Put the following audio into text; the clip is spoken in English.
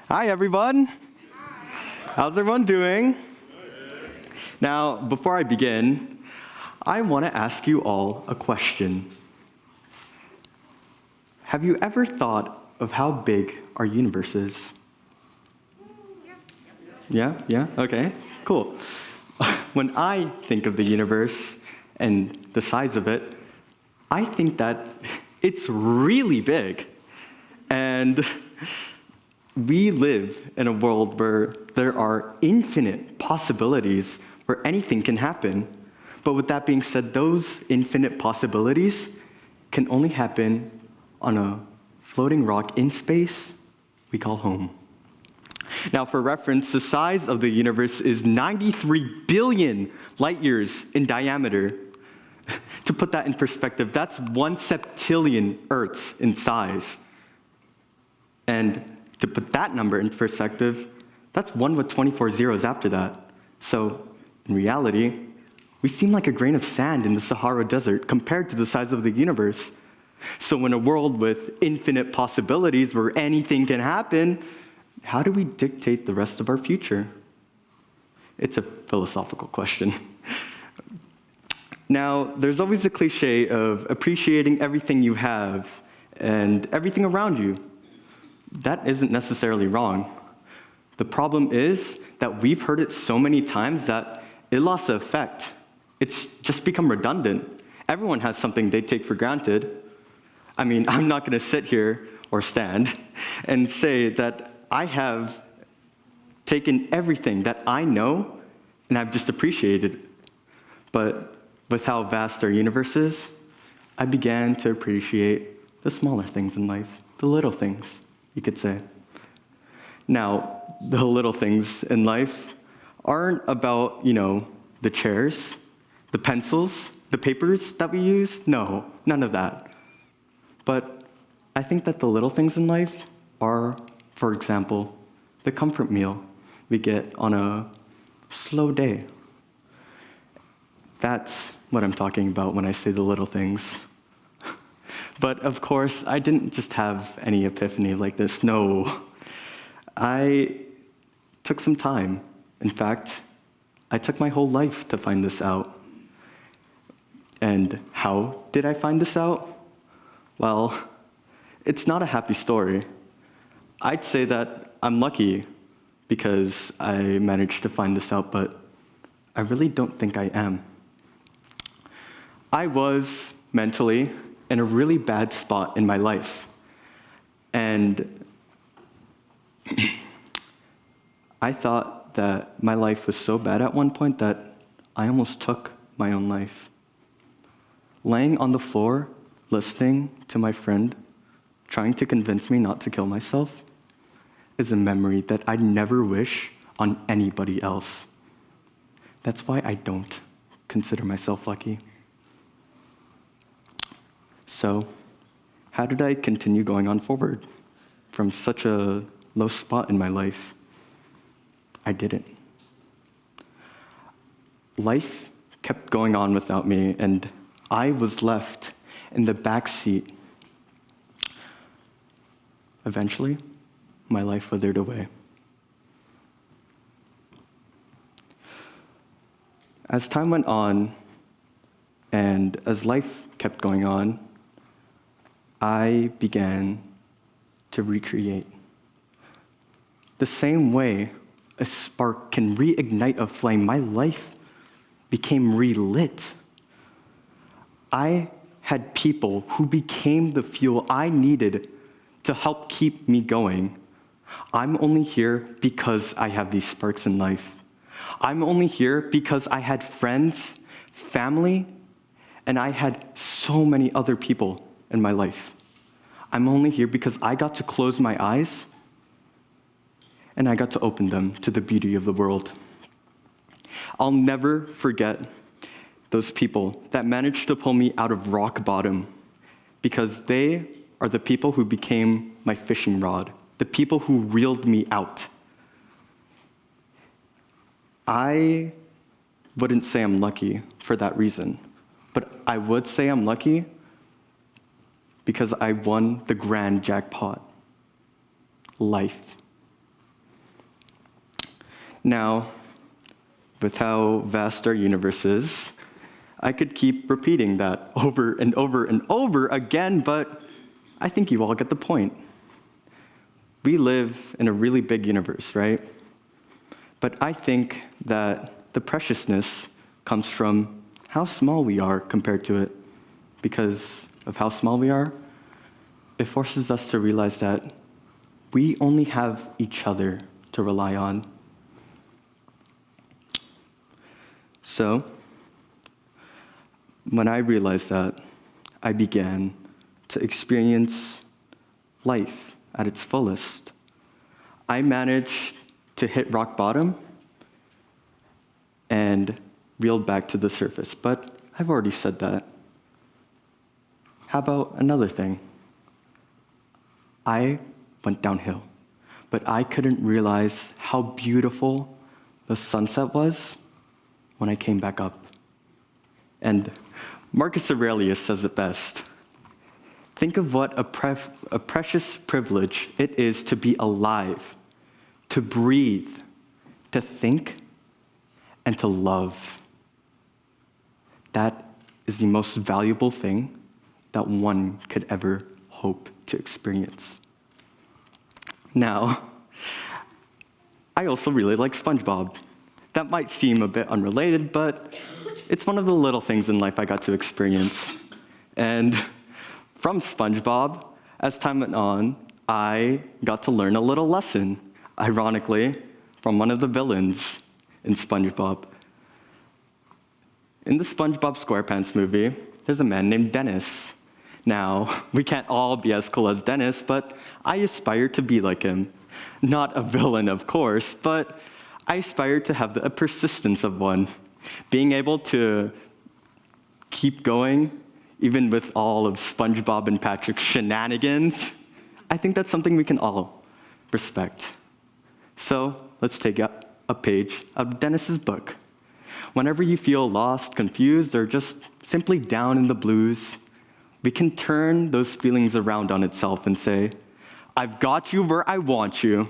Hi, everyone. How's everyone doing? Now, before I begin, I want to ask you all a question. Have you ever thought of how big our universe is? Yeah? Okay, cool. When I think of the universe and the size of it, I think that it's really big. And we live in a world where there are infinite possibilities where anything can happen. But with that being said, those infinite possibilities can only happen on a floating rock in space we call home. Now, for reference, the size of the universe is 93 billion light years in diameter. To put that in perspective, that's 1 septillion Earths in size. And to put that number in perspective, that's 1 with 24 zeros after that. So, in reality, we seem like a grain of sand in the Sahara Desert compared to the size of the universe. So in a world with infinite possibilities where anything can happen, how do we dictate the rest of our future? It's a philosophical question. Now, there's always the cliche of appreciating everything you have and everything around you. That isn't necessarily wrong. The problem is that we've heard it so many times that it lost the effect. It's just become redundant. Everyone has something they take for granted. I mean, I'm not going to sit here or stand and say that I have taken everything that I know and I've just appreciated it. But with how vast our universe is, I began to appreciate the smaller things in life, the little things, you could say. Now, the little things in life aren't about, the chairs, the pencils, the papers that we use. No, none of that. But I think that the little things in life are, for example, the comfort meal we get on a slow day. That's what I'm talking about when I say the little things. But of course, I didn't just have any epiphany like this. No, I took some time. In fact, I took my whole life to find this out. And how did I find this out? Well, it's not a happy story. I'd say that I'm lucky because I managed to find this out, but I really don't think I am. I was mentally in a really bad spot in my life. And I thought that my life was so bad at one point that I almost took my own life. Laying on the floor, listening to my friend trying to convince me not to kill myself is a memory that I'd never wish on anybody else. That's why I don't consider myself lucky. So, how did I continue going on forward from such a low spot in my life? I didn't. Life kept going on without me, and I was left in the back seat. Eventually, my life withered away. As time went on, and as life kept going on, I began to recreate. The same way a spark can reignite a flame, my life became relit. I had people who became the fuel I needed to help keep me going. I'm only here because I have these sparks in life. I'm only here because I had friends, family, and I had so many other people in my life. I'm only here because I got to close my eyes and I got to open them to the beauty of the world. I'll never forget those people that managed to pull me out of rock bottom, because they are the people who became my fishing rod, the people who reeled me out. I wouldn't say I'm lucky for that reason, but I would say I'm lucky because I won the grand jackpot, life. Now, with how vast our universe is, I could keep repeating that over and over and over again, but I think you all get the point. We live in a really big universe, right? But I think that the preciousness comes from how small we are compared to it. Because of how small we are, it forces us to realize that we only have each other to rely on. So, when I realized that, I began to experience life at its fullest. I managed to hit rock bottom and reeled back to the surface, but I've already said that. How about another thing? I went downhill, but I couldn't realize how beautiful the sunset was when I came back up. And Marcus Aurelius says it best. Think of what a precious privilege it is to be alive, to breathe, to think, and to love. That is the most valuable thing that one could ever hope to experience. Now, I also really like SpongeBob. That might seem a bit unrelated, but it's one of the little things in life I got to experience. And from SpongeBob, as time went on, I got to learn a little lesson, ironically, from one of the villains in SpongeBob. In the SpongeBob SquarePants movie, there's a man named Dennis. Now, we can't all be as cool as Dennis, but I aspire to be like him. Not a villain, of course, but I aspire to have the persistence of one, being able to keep going, even with all of SpongeBob and Patrick's shenanigans. I think that's something we can all respect. So let's take a page out of Dennis's book. Whenever you feel lost, confused, or just simply down in the blues, we can turn those feelings around on itself and say, I've got you where I want you.